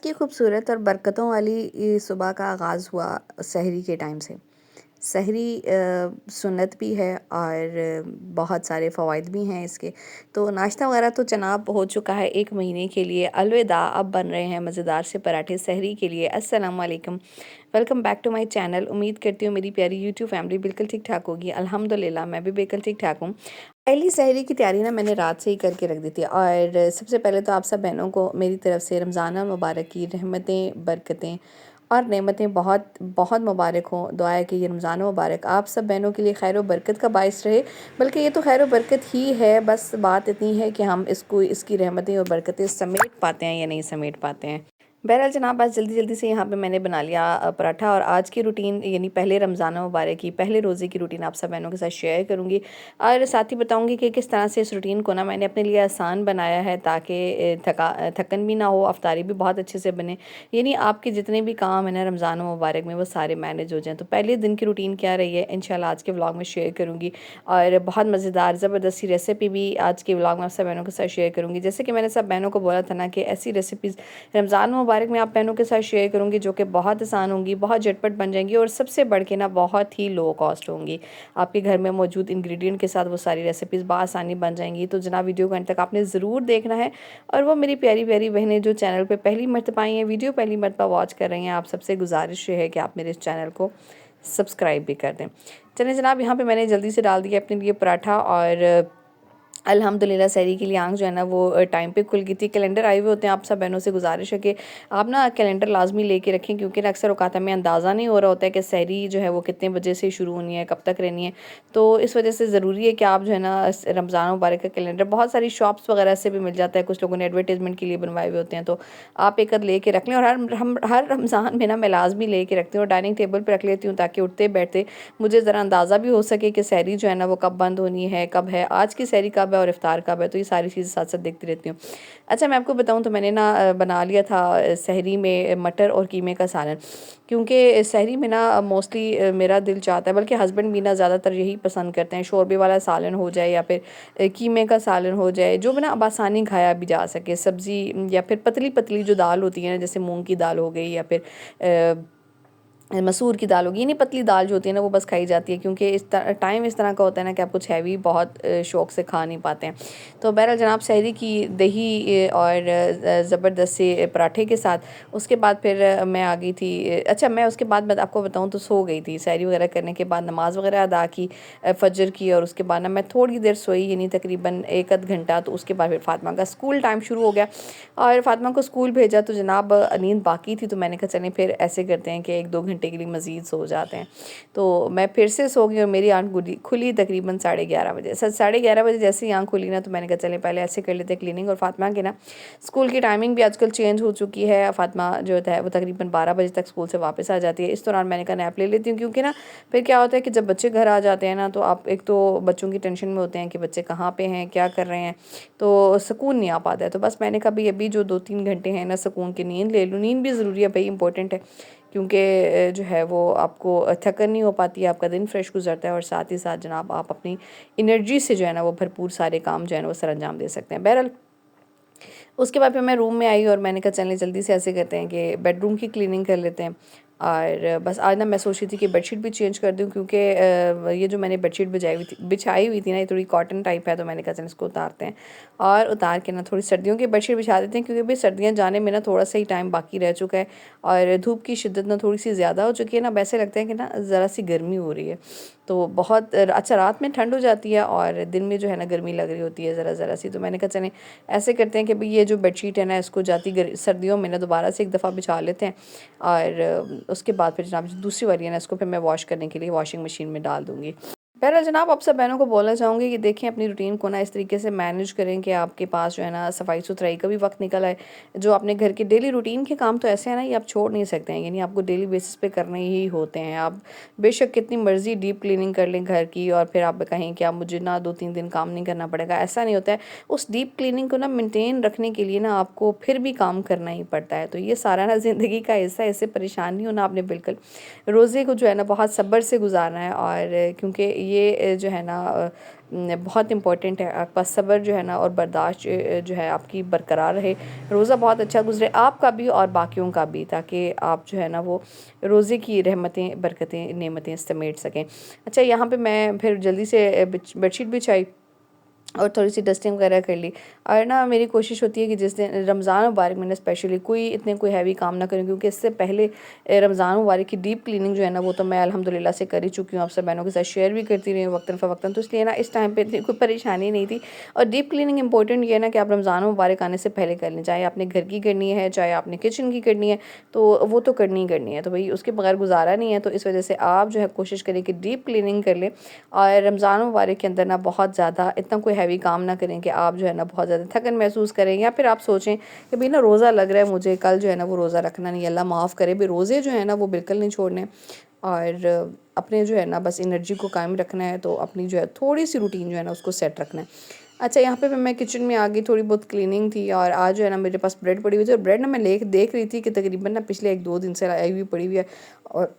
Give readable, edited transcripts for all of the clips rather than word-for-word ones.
की खूबसूरत और बरकतों वाली ये सुबह का आगाज़ हुआ सहरी के टाइम से। सहरी सुन्नत भी है और बहुत सारे फ़वाइद भी हैं इसके। तो नाश्ता वगैरह तो जनाब हो चुका है 1 महीने के लिए, अलविदा। अब बन रहे हैं मज़ेदार से पराठे सहरी के लिए। अस्सलाम वालेकुम, welcome back to my channel. उम्मीद करती हूँ मेरी प्यारी यूट्यूब फैमिली बिल्कुल ठीक-ठाक होगी। अल्हम्दुलिल्लाह मैं भी बिल्कुल ठीक-ठाक हूँ। पहली सहरी की तैयारी ना मैंने रात से ही करके रख दी थी और सबसे पहले तो आप सब बहनों को मेरी तरफ से रमज़ान मुबारक की रहमतें, बरकतें और नेमतें बहुत बहुत मुबारक हों। दुआ है कि ये रमज़ान मुबारक आप सब बहनों के लिए खैर व बरकत का बाइस रहे। बल्कि ये तो खैर व बरकत ही है, बस बात इतनी है कि हम इसकी रहमतें और बरकतें समेट पाते हैं या नहीं समेट पाते हैं। बहरहाल जनाब, आज जल्दी से यहाँ पे मैंने बना लिया पराठा। और आज की रूटीन यानी पहले रमज़ान मुबारक की पहले रोज़े की रूटीन आप सब बहनों के साथ शेयर करूँगी और साथ ही बताऊँगी कि किस तरह से इस रूटीन को ना मैंने अपने लिए आसान बनाया है ताकि थकन भी ना हो, अफ्तारी भी बहुत अच्छे से बने। यानी आपके जितने भी काम है ना रमज़ान मुबारक में वो सारे मैनेज हो जाएँ। तो पहले दिन की रूटीन क्या रही है इंशाल्लाह आज के व्लॉग में शेयर करूँगी और बहुत मज़ेदार ज़बरदस्त सी रेसिपी भी आज के व्लॉग में आप सब बहनों के साथ शेयर करूँगी। जैसे कि मैंने सब बहनों को बोला था ना कि ऐसी रेसिपीज़ रमज़ान मुबारक में आप बहनों के साथ शेयर करूँगी जो कि बहुत आसान होंगी, बहुत झटपट बन जाएंगी और सबसे बढ़ के ना बहुत ही लो कॉस्ट होंगी। आपके घर में मौजूद इंग्रेडिएंट के साथ वो सारी रेसिपीज़ बआसानी बन जाएंगी। तो जनाब वीडियो को अंत तक आपने ज़रूर देखना है। और वो मेरी प्यारी प्यारी बहनें जो चैनल पर पहली मरतबा आई हैं, वीडियो पहली मरतबा वॉच कर रही हैं, आप सबसे गुजारिश है कि आप मेरे इस चैनल को सब्सक्राइब भी कर दें। चलें जनाब, यहाँ पे मैंने जल्दी से डाल दिया अपने लिए पराठा और अल्हम्दुलिल्लाह सहरी के लिए आँख जो है ना वो टाइम पे खुल गई थी। कैलेंडर आए हुए होते हैं, आप सब बहनों से गुजारिश है कि आप ना कैलेंडर लाजमी लेके रखें क्योंकि ना अक्सर औकात हमें अंदाज़ा नहीं हो रहा होता है कि सहरी जो है वो कितने बजे से शुरू होनी है, कब तक रहनी है। तो इस वजह से ज़रूरी है कि आप जो है ना रमज़ान मुबारक का कैलेंडर बहुत सारी शॉप्स वगैरह से भी मिल जाता है, कुछ लोगों ने एडवर्टाइजमेंट के लिए बनवाए हुए होते हैं। तो आप एक ले के रख लें और हर रमज़ान में ना मैं लाजमी ले के रखती हूँ और डाइनिंग टेबल पर रख लेती हूँ ताकि उठते बैठते मुझे ज़रा अंदाज़ा भी हो सके कि सहरी जो है ना वो कब बंद होनी है, कब है, आज की सहरी कब है और इफ्तार कब है। तो ये सारी चीज़ें साथ साथ देखती रहती हूँ। अच्छा, मैं आपको बताऊँ तो मैंने ना बना लिया था सहरी में मटर और कीमे का सालन। क्योंकि सहरी में ना मोस्टली मेरा दिल चाहता है, बल्कि हस्बैंड भी ना ज़्यादातर यही पसंद करते हैं, शोरबे वाला सालन हो जाए या फिर कीमे का सालन हो जाए जो ना आसानी खाया भी जा सके। सब्ज़ी या फिर पतली पतली जो दाल होती है ना, जैसे मूंग की दाल हो गई या फिर मसूर की दाल होगी, यानी पतली दाल जो होती है ना वो बस खाई जाती है क्योंकि टाइम इस तरह का होता है ना कि आप कुछ हैवी बहुत शौक़ से खा नहीं पाते हैं। तो बहरहाल जनाब सहरी की दही और ज़बरदस्त से पराठे के साथ उसके बाद फिर मैं आ गई थी। अच्छा, मैं उसके बाद मैं आपको बताऊँ तो सो गई थी। सहरी वगैरह करने के बाद नमाज़ वगैरह अदा की फ़जर की और उसके बाद ना मैं थोड़ी देर सोई, यानी तकरीबन 1 आध घंटा। तो उसके बाद फिर फ़ातिमा का स्कूल टाइम शुरू हो गया और फ़ातिमा को स्कूल भेजा तो जनाब नींद बाकी थी। तो मैंने कहा चलें फिर ऐसे करते हैं कि 1-2 घंटे के लिए मज़ीद सो जाते हैं। तो मैं फिर से सो गई और मेरी आँख खुली तकरीबन 11:30 बजे। 11:30 बजे जैसे ही आँख खुली ना तो मैंने कहा चलें पहले ऐसे कर लेते हैं क्लीनिंग। और फ़ातिमा के ना स्कूल की टाइमिंग भी आजकल चेंज हो चुकी है। फ़ातिमा जो है वो तकरीबन 12 बजे तक स्कूल से वापस आ जाती है। इस दौरान मैंने कहा नैप ले लेती हूँ क्योंकि ना फिर क्या होता है कि जब बच्चे घर आ जाते हैं ना तो आप एक तो बच्चों की टेंशन में होते हैं कि बच्चे कहाँ पे हैं, क्या कर रहे हैं, तो सुकून नहीं आ पाता है। तो बस मैंने कहा भाई अभी जो 2-3 घंटे हैं ना सुकून की नींद ले लूँ। नींद भी ज़रूरी है भाई, इंपॉर्टेंट है क्योंकि जो है वो आपको थकन नहीं हो पाती है, आपका दिन फ्रेश गुजरता है और साथ ही साथ जनाब आप अपनी एनर्जी से जो है ना वो भरपूर सारे काम जो है ना वो सर अंजाम दे सकते हैं। बहरहाल उसके बाद फिर मैं रूम में आई और मैंने कहा चलें जल्दी से ऐसे करते हैं कि बेडरूम की क्लीनिंग कर लेते हैं। और बस आज ना मैं सोच रही थी कि बेडशीट भी चेंज कर दूं क्योंकि ये जो मैंने बेडशीट बिछाई हुई थी ना ये थोड़ी कॉटन टाइप है। तो मैंने कहा चलें इसको उतारते हैं और उतार के ना थोड़ी सर्दियों की बेडशीट बिछा देते हैं क्योंकि भाई सर्दियाँ जाने में ना थोड़ा सा ही टाइम बाकी रह चुका है और धूप की शिद्दत ना थोड़ी सी ज़्यादा हो चुकी है ना। वैसे लगता है कि ना ज़रा सी गर्मी हो रही है। तो बहुत अच्छा रात में ठंड हो जाती है और दिन में जो है ना गर्मी लग रही होती है ज़रा सी। तो मैंने कहा चलें ऐसे करते हैं कि भाई ये जो बेडशीट है ना इसको जाती सर्दियों में ना दोबारा से एक दफ़ा बिछा लेते हैं और उसके बाद फिर जनाब जो दूसरी वाली है ना इसको फिर मैं वॉश करने के लिए वॉशिंग मशीन में डाल दूँगी। बहरहाल जनाब आप सब बहनों को बोलना चाहूँगी कि देखें अपनी रूटीन को ना इस तरीके से मैनेज करें कि आपके पास जो है ना सफाई सुथराई का भी वक्त निकल आए। जो अपने घर के डेली रूटीन के काम तो ऐसे हैं ना ये आप छोड़ नहीं सकते हैं, यानी आपको डेली बेसिस पे करने ही होते हैं। आप बेशक कितनी मर्जी डीप क्लीनिंग कर लें घर की और फिर आप कहें कि आप मुझे ना 2-3 दिन काम नहीं करना पड़ेगा, ऐसा नहीं होता है। उस डीप क्लीनिंग को ना मेंटेन रखने के लिए ना आपको फिर भी काम करना ही पड़ता है। तो ये सारा ना ज़िंदगी का हिस्सा है, इससे परेशान नहीं होना आपने बिल्कुल। रोज़े को जो है ना बहुत सब्र से गुजारना है और क्योंकि ये जो है ना बहुत इम्पोर्टेंट है। आपका सब्र जो है ना और बर्दाश्त जो है आपकी बरकरार रहे, रोज़ा बहुत अच्छा गुजरे आपका भी और बाकियों का भी, ताकि आप जो है ना वो रोज़े की रहमतें, बरकतें, नेमतें समेट सकें। अच्छा, यहाँ पे मैं फिर जल्दी से बेडशीट बिछाई और थोड़ी सी डस्टिंग वगैरह कर ली। और ना मेरी कोशिश होती है कि जिस दिन रमज़ान मुबारक में ना स्पेशली कोई हैवी काम ना करूँ, क्योंकि इससे पहले रमज़ान मुबारक की डीप क्लीनिंग जो है ना वो तो मैं अल्हम्दुलिल्लाह से कर ही चुकी हूँ, आप सब बहनों के साथ शेयर भी करती रही हूँ वक्तन फ़वक्तन, तो इसलिए ना इस टाइम पे इतनी कोई परेशानी नहीं थी। और डीप क्लीनिंग इंपॉर्टेंट ये है ना कि आप रमज़ान मुबारक आने से पहले कर लें, चाहे आपने घर की करनी है, चाहे आपने किचन की करनी है, तो वो तो करनी ही करनी है, तो भाई उसके बगैर गुजारा नहीं है। तो इस वजह से आप जो है कोशिश करें कि डीप क्लीनिंग कर लें और रमज़ान मुबारक के अंदर ना बहुत ज़्यादा इतना कोई हैवी काम ना करें कि आप जो है ना बहुत ज़्यादा थकन महसूस करें, या फिर आप सोचें कि भाई ना रोज़ा लग रहा है मुझे, कल जो है ना वो रोज़ा रखना नहीं, अल्लाह माफ़ करे, भाई रोज़े जो है ना वो बिल्कुल नहीं छोड़ने और अपने जो है ना बस एनर्जी को कायम रखना है, तो अपनी जो है थोड़ी सी रूटीन जो है ना उसको सेट रखना है। अच्छा, यहाँ पे मैं किचन में आ गई, थोड़ी बहुत क्लीनिंग थी और आज जो है ना मेरे पास ब्रेड पड़ी हुई थी, और ब्रेड ना मैं देख रही थी कि तकरीबन ना पिछले 1-2 दिन से आई हुई पड़ी हुई है, और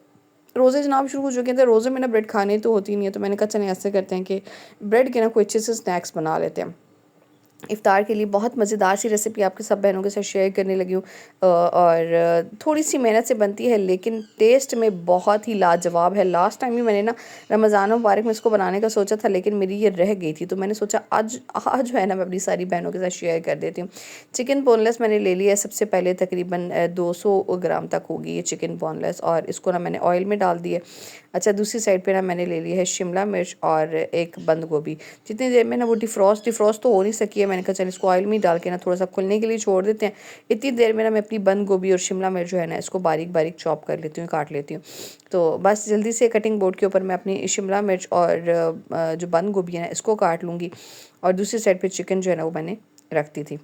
रोज़े जनाब शुरू हो चुके थे। रोज़े में ना ब्रेड खाने तो होती नहीं है, तो मैंने कहा चलें ऐसे करते हैं कि ब्रेड के ना कोई अच्छे से स्नैक्स बना लेते हैं इफ़्तार के लिए। बहुत मज़ेदार सी रेसिपी आपके सब बहनों के साथ शेयर करने लगी हूँ, और थोड़ी सी मेहनत से बनती है लेकिन टेस्ट में बहुत ही लाजवाब है। लास्ट टाइम भी मैंने ना रमज़ान मुबारक में इसको बनाने का सोचा था, लेकिन मेरी ये रह गई थी, तो मैंने सोचा आज आज जो है ना मैं अपनी सारी बहनों के साथ शेयर कर देती हूँ। चिकन बोनलेस मैंने ले लिया है, सबसे पहले तकरीबन 200 ग्राम तक होगी ये चिकन बोनलेस, और इसको ना मैंने ऑयल में डाल दिया। अच्छा, दूसरी साइड पे ना मैंने ले लिया है शिमला मिर्च और एक बंद गोभी। जितनी देर में ना वो डिफ्रॉस्ट तो हो नहीं सकी है, मैंने कहा चल इसको ऑयल में ही डाल के ना थोड़ा सा खुलने के लिए छोड़ देते हैं। इतनी देर में ना मैं अपनी बंद गोभी और शिमला मिर्च जो है ना इसको बारीक बारीक चॉप कर लेती हूँ, काट लेती हूँ। तो बस जल्दी से कटिंग बोर्ड के ऊपर मैं अपनी शिमला मिर्च और जो बंद गोभी है ना इसको काट लूँगी, और दूसरी साइड पर चिकन जो है ना वो मैंने रख दी थी।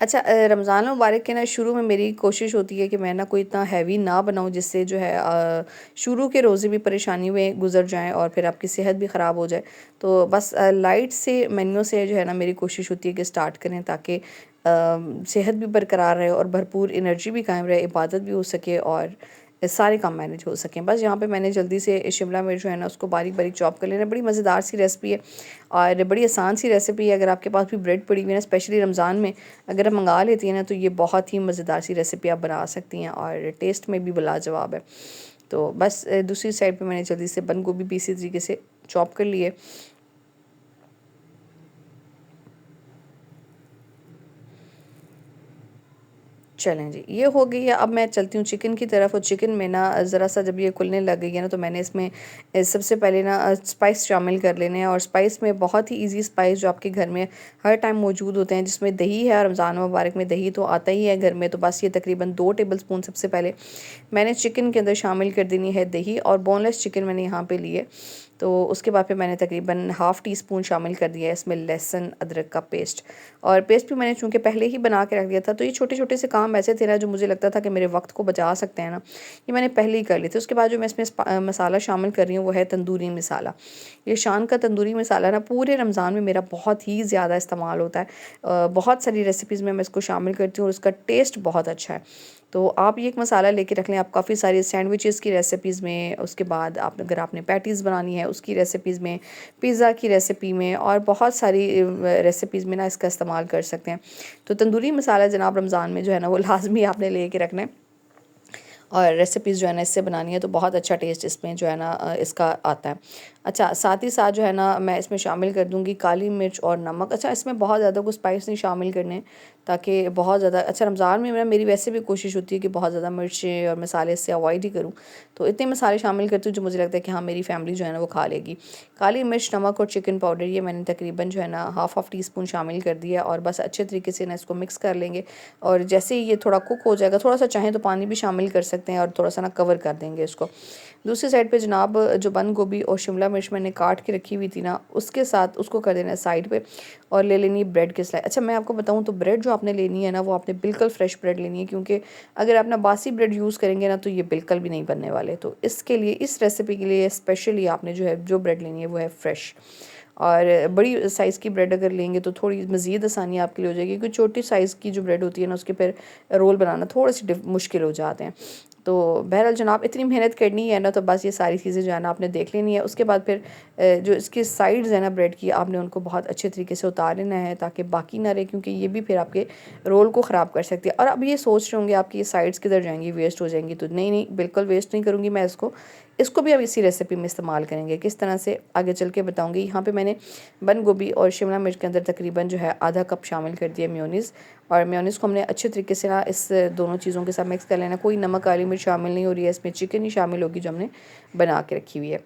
अच्छा, रमज़ान मुबारक के ना शुरू में मेरी कोशिश होती है कि मैं ना कोई इतना हैवी ना बनाऊँ जिससे जो है शुरू के रोज़े भी परेशानी में गुजर जाएं और फिर आपकी सेहत भी ख़राब हो जाए। तो बस लाइट से मेन्यू से जो है ना मेरी कोशिश होती है कि स्टार्ट करें, ताकि सेहत भी बरकरार रहे और भरपूर एनर्जी भी कायम रहे, इबादत भी हो सके और सारे काम मैनेज हो सकें। बस यहाँ पे मैंने जल्दी से शिमला मिर्च जो है ना उसको बारीक बारीक चॉप कर लेना। बड़ी मज़ेदार सी रेसिपी है और बड़ी आसान सी रेसिपी है। अगर आपके पास भी ब्रेड पड़ी हुई है ना, स्पेशली रमज़ान में अगर आप मंगा लेती हैं ना, तो ये बहुत ही मज़ेदार सी रेसिपी आप बना सकती हैं और टेस्ट में भी लाजवाब है। तो बस दूसरी साइड पे मैंने जल्दी से बंद गोभी भी इसी तरीके से चॉप कर लिए। चलें जी, ये हो गई है। अब मैं चलती हूँ चिकन की तरफ, और चिकन में ना ज़रा सा जब ये खुलने लग गई है ना, तो मैंने इसमें सबसे पहले ना स्पाइस शामिल कर लेने हैं। और स्पाइस में बहुत ही इजी स्पाइस जो आपके घर में हर टाइम मौजूद होते हैं, जिसमें दही है, रमज़ान मुबारक में दही तो आता ही है घर में, तो बस ये तकरीबन 2 टेबल स्पून सबसे पहले मैंने चिकन के अंदर शामिल कर देनी है दही। और बोनलेस चिकन मैंने यहाँ पे लिए, तो उसके बाद फिर मैंने तकरीबन हाफ़ टी स्पून शामिल कर दिया है इसमें लहसुन अदरक का पेस्ट। और पेस्ट भी मैंने चूँकि पहले ही बना के रख दिया था, तो ये छोटे छोटे से काम ऐसे थे ना जो मुझे लगता था कि मेरे वक्त को बचा सकते हैं ना, ये मैंने पहले ही कर लिए थे। उसके बाद जो मैं इसमें मसाला शामिल कर रही हूँ वो है तंदूरी मसाला। ये शान का तंदूरी मसाला ना पूरे रमज़ान में मेरा बहुत ही ज़्यादा इस्तेमाल होता है। बहुत सारी रेसिपीज़ में मैं इसको शामिल करती हूँ और उसका टेस्ट बहुत अच्छा है। तो आप ये एक मसाला लेके रख लें। आप काफ़ी सारी सैंडविचेस की रेसिपीज़ में, उसके बाद आप अगर आपने पैटीज़ बनानी है उसकी रेसिपीज़ में, पिज़्ज़ा की रेसिपी में, और बहुत सारी रेसिपीज़ में ना इसका इस्तेमाल कर सकते हैं। तो तंदूरी मसाला जनाब रमज़ान में जो है ना वो लाज़मी आपने लेके रखना है, और रेसिपीज़ जो है ना इससे बनानी है तो बहुत अच्छा टेस्ट इसमें जो है ना इसका आता है। अच्छा, साथ ही साथ जो है ना मैं इसमें शामिल कर दूँगी काली मिर्च और नमक। अच्छा, इसमें बहुत ज़्यादा कुछ स्पाइस नहीं शामिल करने, ताकि बहुत ज़्यादा अच्छा रमज़ान में मेरी वैसे भी कोशिश होती है कि बहुत ज़्यादा मिर्चें और मसाले इससे अवॉइड ही करूँ। तो इतने मसाले शामिल करती हूँ जो मुझे लगता है कि हाँ मेरी फैमिली जो है ना वो खा लेगी। काली मिर्च, नमक और चिकन पाउडर ये मैंने तकरीबन जो है ना हाफ़ टी स्पून शामिल कर दिया, और बस अच्छे तरीके से ना इसको मिक्स कर लेंगे। और जैसे ही ये थोड़ा कुक हो जाएगा, थोड़ा सा चाहें तो पानी भी शामिल कर सकते हैं, और थोड़ा सा ना कवर कर देंगे इसको। दूसरी साइड पे जनाब जो बंद गोभी और शिमला मिर्च मैंने काट के रखी हुई थी ना, उसके साथ उसको कर देना है साइड पे, और ले लेनी है ब्रेड के स्लाइस। अच्छा, मैं आपको बताऊं तो ब्रेड जो आपने लेनी है ना वो आपने बिल्कुल फ्रेश ब्रेड लेनी है, क्योंकि अगर आप ना बासी ब्रेड यूज़ करेंगे ना तो ये बिल्कुल भी नहीं बनने वाले। तो इसके लिए, इस रेसिपी के लिए स्पेशली आपने जो ब्रेड लेनी है वो है फ्रेश। और बड़ी साइज़ की ब्रेड अगर लेंगे तो थोड़ी मज़ीद आसानी आपके लिए हो जाएगी, क्योंकि छोटी साइज़ की जो ब्रेड होती है ना उसके फिर रोल बनाना थोड़े से मुश्किल हो जाते हैं। तो बहरहाल जनाब इतनी मेहनत करनी है ना, तो बस ये सारी चीज़ें जो है ना आपने देख लेनी है। उसके बाद फिर जो इसके साइड्स हैं ना ब्रेड की, आपने उनको बहुत अच्छे तरीके से उतार लेना है ताकि बाकी ना रहे, क्योंकि ये भी फिर आपके रोल को ख़राब कर सकती है। और अब ये सोच रहे होंगे आपकी ये साइड्स किधर जाएंगी, वेस्ट हो जाएंगी, तो नहीं नहीं, बिल्कुल वेस्ट नहीं करूँगी मैं इसको भी अब इसी रेसिपी में इस्तेमाल करेंगे। किस तरह से आगे चल के बताऊँगी। यहाँ पे मैंने बंद गोभी और शिमला मिर्च के अंदर तकरीबन जो है आधा कप शामिल कर दिया मेयोनीज़, और मेयोनीज़ को हमने अच्छे तरीके से ना इस दोनों चीज़ों के साथ मिक्स कर लेना। कोई नमक काली मिर्च शामिल नहीं हो रही है इसमें, चिकन ही शामिल होगी जो हमने बना के रखी हुई है।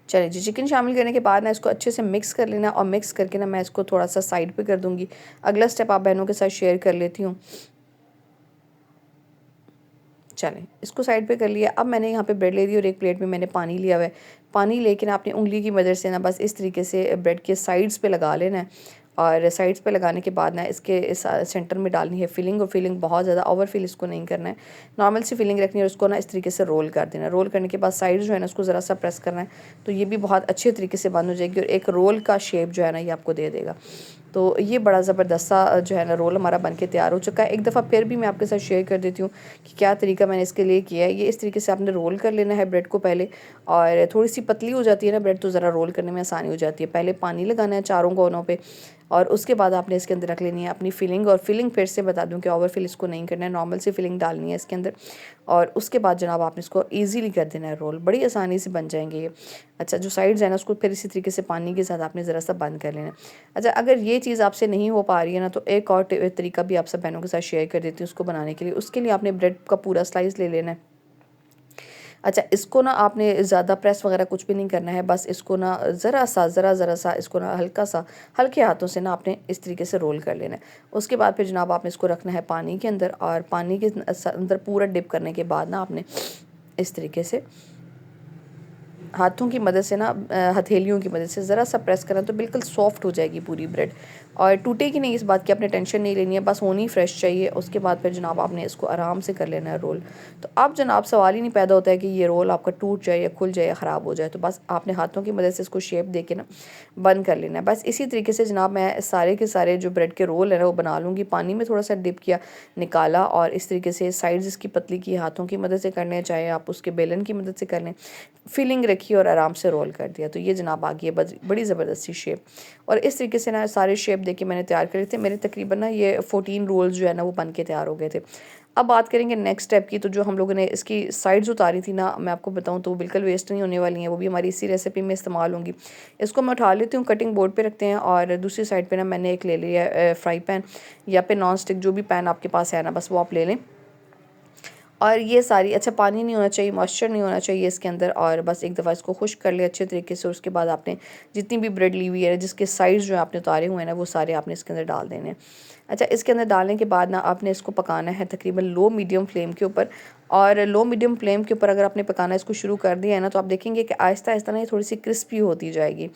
चलिए जी, चिकन शामिल करने के बाद ना इसको अच्छे से मिक्स कर लेना, और मिक्स करके ना मैं इसको थोड़ा सा साइड पे कर दूँगी। अगला स्टेप आप बहनों के साथ शेयर कर लेती हूँ। चलें, इसको साइड पे कर लिया। अब मैंने यहाँ पे ब्रेड ले ली और एक प्लेट में मैंने पानी लिया हुआ है। पानी लेके ना अपनी उंगली की मदद से ना बस इस तरीके से ब्रेड के साइड्स पे लगा लेना है, और साइड्स पे लगाने के बाद ना इसके इस सेंटर में डालनी है फिलिंग, और फिलिंग बहुत ज़्यादा ओवर फिल इसको नहीं करना है, नॉर्मल सी फिलिंग रखनी है, और उसको ना इस तरीके से रोल कर देना है। रोल करने के बाद साइड जो है ना उसको ज़रा सा प्रेस करना है, तो ये भी बहुत अच्छे तरीके से बंद हो जाएगी और एक रोल का शेप जो है ना ये आपको दे देगा। तो ये बड़ा ज़बरदस्त सा जो है ना रोल हमारा बनके तैयार हो चुका है। एक दफ़ा फिर भी मैं आपके साथ शेयर कर देती हूँ कि क्या तरीका मैंने इसके लिए किया है। ये इस तरीके से आपने रोल कर लेना है ब्रेड को पहले, और थोड़ी सी पतली हो जाती है ना ब्रेड, तो ज़रा रोल करने में आसानी हो जाती है। पहले पानी लगाना है चारों कोनों पे, और उसके बाद आपने इसके अंदर रख लेनी है अपनी फिलिंग। और फिलिंग फिर से बता दूं कि ओवर फिल इसको नहीं करना है, नॉर्मल सी फिलिंग डालनी है इसके अंदर, और उसके बाद जनाब आपने इसको ईज़िली कर देना है रोल, बड़ी आसानी से बन जाएंगे ये। अच्छा, जो साइड्स है ना उसको फिर इसी तरीके से पानी के साथ आपने ज़रा सा बंद कर लेना है। अच्छा, अगर ये चीज़ आपसे नहीं हो पा रही है ना, तो एक और तरीका भी आप सब बहनों के साथ शेयर कर देती हूँ उसको बनाने के लिए। उसके लिए आपने ब्रेड का पूरा स्लाइस ले लेना है। अच्छा, इसको ना आपने ज़्यादा प्रेस वगैरह कुछ भी नहीं करना है, बस इसको ना ज़रा सा इसको ना हल्का सा हल्के हाथों से ना आपने इस तरीके से रोल कर लेना है। उसके बाद फिर जनाब आपने इसको रखना है पानी के अंदर, और पानी के अंदर पूरा डिप करने के बाद ना आपने इस तरीके से हाथों की मदद से ना हथेलियों की मदद से ज़रा सा प्रेस करना, तो बिल्कुल सॉफ्ट हो जाएगी पूरी ब्रेड, और टूटेगी नहीं। इस बात की आपने टेंशन नहीं लेनी है, बस होनी फ्रेश चाहिए। उसके बाद फिर जनाब आपने इसको आराम से कर लेना है रोल। तो अब जनाब सवाल ही नहीं पैदा होता है कि ये रोल आपका टूट जाए या खुल जाए या ख़राब हो जाए, तो बस आपने हाथों की मदद से इसको शेप दे के ना बंद कर लेना है। बस इसी तरीके से जनाब मैं सारे के सारे जो ब्रेड के रोल है ना वो बना लूँगी। पानी में थोड़ा सा डिप किया, निकाला, और इस तरीके से साइड्स इसकी पतली की हाथों की मदद से करने, चाहे आप उसके बेलन की मदद से कर लें, फिलिंग रखी और आराम से रोल कर दिया। तो ये जनाब आ गई है बड़ी ज़बरदस्त सी शेप। और इस तरीके से ना सारे शेप देके मैंने तैयार करे थे। मेरे तकरीबन ना ये 14 रोल्स जो है ना वो बन के तैयार हो गए थे। अब बात करेंगे नेक्स्ट स्टेप की। तो जो हम लोगों ने इसकी साइड्स उतारी थी ना, मैं आपको बताऊं तो वो बिल्कुल वेस्ट नहीं होने वाली हैं, वो भी हमारी इसी रेसिपी में इस्तेमाल होंगी। इसको मैं उठा लेती हूँ, कटिंग बोर्ड पे रखते हैं, और दूसरी साइड पे ना मैंने एक ले लिया फ्राई पैन, या फिर नॉन स्टिक जो भी पैन आपके पास है ना, बस वो आप ले लें। और ये सारी, अच्छा पानी नहीं होना चाहिए, मॉइस्चर नहीं होना चाहिए इसके अंदर, और बस एक दफ़ा इसको खुश्क कर लिया अच्छे तरीके से। उसके बाद आपने जितनी भी ब्रेड ली हुई है, जिसके साइज़ जो आपने उतारे हुए हैं ना, वो सारे आपने इसके अंदर डाल देने हैं। अच्छा, इसके अंदर डालने के बाद ना आपने इसको पकाना है तकरीबन लो मीडियम फ्लेम के ऊपर। और लो मीडियम फ्लेम के ऊपर अगर आपने पकाना इसको शुरू कर दिया है ना, तो आप देखेंगे कि आहिस्ता आहिस्ता ना ये थोड़ी सी क्रिस्पी होती जाएगी।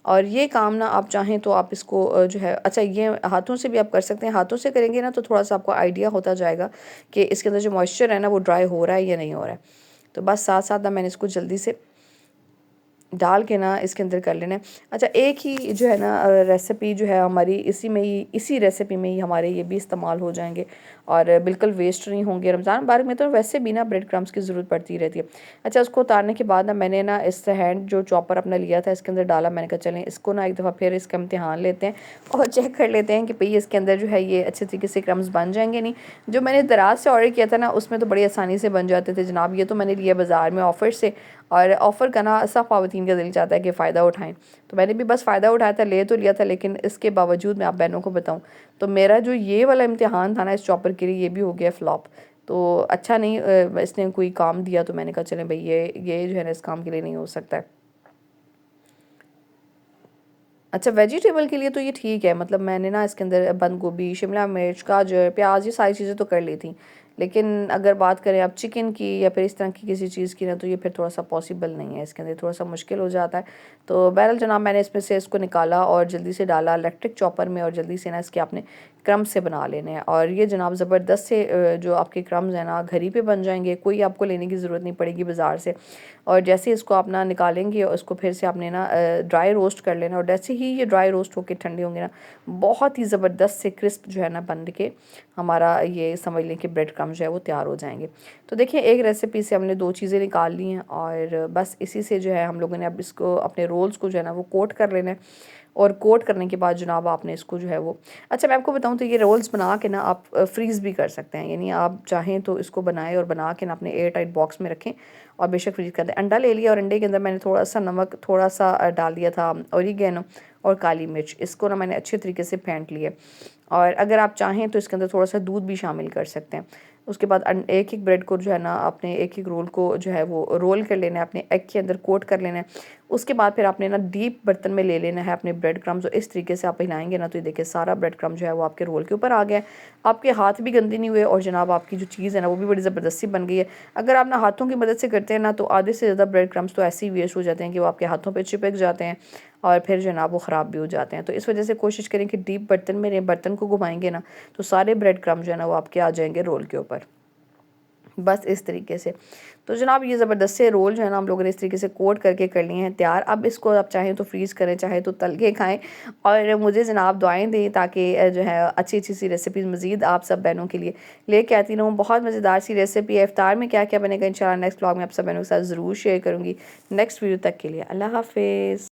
और ये काम ना आप चाहें तो आप इसको जो है, अच्छा ये हाथों से भी आप कर सकते हैं। हाथों से करेंगे ना तो थोड़ा सा आपको आइडिया होता जाएगा कि इसके अंदर जो मॉइस्चर है ना वो ड्राई हो रहा है या नहीं हो रहा है। तो बस साथ साथ ना मैंने इसको जल्दी से डाल के ना इसके अंदर कर लेना है। अच्छा, एक ही जो है ना रेसिपी जो है हमारी इसी रेसिपी में ही हमारे ये भी इस्तेमाल हो जाएंगे, और बिल्कुल वेस्ट नहीं होंगे। रमज़ान मुबारक में तो वैसे भी ना ब्रेड क्रम्स की ज़रूरत पड़ती रहती है। अच्छा, उसको उतारने के बाद ना मैंने ना इस हैंड जो चॉपर अपना लिया था इसके अंदर डाला। मैंने कहा चलें इसको ना एक दफ़ा फिर इसका इम्तिहान लेते हैं और चेक कर लेते हैं कि भाई इसके अंदर जो है ये अच्छे तरीके से क्रम्स बन जाएंगे नहीं। जो मैंने दराज से ऑर्डर किया था ना उसमें तो बड़ी आसानी से बन जाते थे जनाब। ये तो मैंने लिया बाज़ार में ऑफ़र से, और ऑफ़र का ना सब ख़वातीन का दिल चाहता है कि फ़ायदा उठाएं। तो मैंने भी बस फ़ायदा उठाया था, ले तो लिया था, लेकिन इसके बावजूद मैं आप बहनों को बताऊं तो मेरा जो ये वाला इम्तिहान था ना इस चॉपर के लिए, ये भी हो गया फ्लॉप। तो अच्छा नहीं इसने कोई काम दिया, तो मैंने कहा चलें भाई ये जो है ना इस काम के लिए नहीं हो सकता है। अच्छा, वेजिटेबल के लिए तो ये ठीक है, मतलब मैंने ना इसके अंदर बंद गोभी, शिमला मिर्च, गाजर, प्याज, ये सारी चीज़ें तो कर ली थी। लेकिन अगर बात करें आप चिकन की या फिर इस तरह की किसी चीज़ की ना, तो ये फिर थोड़ा सा पॉसिबल नहीं है, इसके अंदर थोड़ा सा मुश्किल हो जाता है। तो बहरहाल जनाब मैंने इसमें से इसको निकाला और जल्दी से डाला इलेक्ट्रिक चॉपर में, और जल्दी से ना इसके आपने क्रम्स से बना लेने हैं। और ये जनाब ज़बरदस्त से जो आपके क्रम्स हैं ना घर ही पे बन जाएंगे, कोई आपको लेने की ज़रूरत नहीं पड़ेगी बाज़ार से। और जैसे इसको आप ना निकालेंगे और उसको फिर से आपने ना ड्राई रोस्ट कर लेना, और जैसे ही ये ड्राई रोस्ट होकर ठंडे होंगे ना, बहुत ही ज़बरदस्त से क्रिस्प जो है ना बन के हमारा ये समझ लें कि ब्रेड क्रम्स क्रम्ब जो है वो तैयार हो जाएंगे। तो देखिए एक रेसिपी से हमने 2 चीज़ें निकाल ली हैं और बस इसी से जो है हम लोगों ने अब इसको अपने रोल्स को जो है ना वो कोट कर लेना है। और कोट करने के बाद जनाब आपने इसको जो है वो, अच्छा मैं आपको बताऊँ तो ये रोल्स बना के ना आप फ्रीज़ भी कर सकते हैं, यानी आप चाहें तो इसको बनाएं और बना के ना अपने एयर टाइट बॉक्स में रखें और बेशक फ्रीज कर दें। अंडा ले लिया और अंडे के अंदर मैंने थोड़ा सा नमक थोड़ा सा डाल दिया था ऑरिगेनो और काली मिर्च, इसको ना मैंने अच्छे तरीके से फेंट लिया। और अगर आप चाहें तो इसके अंदर थोड़ा सा दूध भी शामिल कर सकते हैं। उसके बाद एक एक ब्रेड को जो है ना अपने एक एक रोल को जो है वो रोल कर लेना है, अपने एग के अंदर कोट कर लेना है। उसके बाद फिर आपने ना डीप बर्तन में ले लेना है अपने ब्रेड क्रम्स, और इस तरीके से आप हिलाएंगे ना तो ये देखिए सारा ब्रेड क्रम्ब जो है वो आपके रोल के ऊपर आ गया है। आपके हाथ भी गंदे नहीं हुए और जनाब आपकी जो चीज़ है ना वो भी बड़ी ज़बरदस्ती बन गई है। अगर आप ना हाथों की मदद से करते हैं ना तो आधे से ज़्यादा ब्रेड क्रम्स तो ऐसे ही वेस्ट हो जाते हैं कि वो आपके हाथों पर चिपक जाते हैं और फिर जो है ना वो ख़राब भी हो जाते हैं। तो इस वजह से कोशिश करें कि डीप बर्तन में रहें, बर्तन को घुमाएंगे ना तो सारे ब्रेड क्रम्ब जो है ना वो आपके आ जाएंगे रोल के ऊपर, बस इस तरीके से। तो जनाब ये ज़बरदस्त से रोल जो है ना हम लोगों ने इस तरीके से कोट करके कर लिए हैं तैयार। अब इसको आप चाहें तो फ्रीज़ करें, चाहे तो तल के खाएँ और मुझे जनाब दुआएं दें ताकि जो है अच्छी अच्छी सी रेसिपीज़ मज़ीद आप सब बहनों के लिए लेके आती रहूँ। बहुत मज़ेदार सी रेसिपी है। इफ्तार में क्या क्या बनेगा इंशाल्लाह नेक्स्ट व्लॉग में आप सब बहनों के साथ ज़रूर शेयर करूँगी। नेक्स्ट वीडियो तक के लिए अल्लाह हाफ़िज़।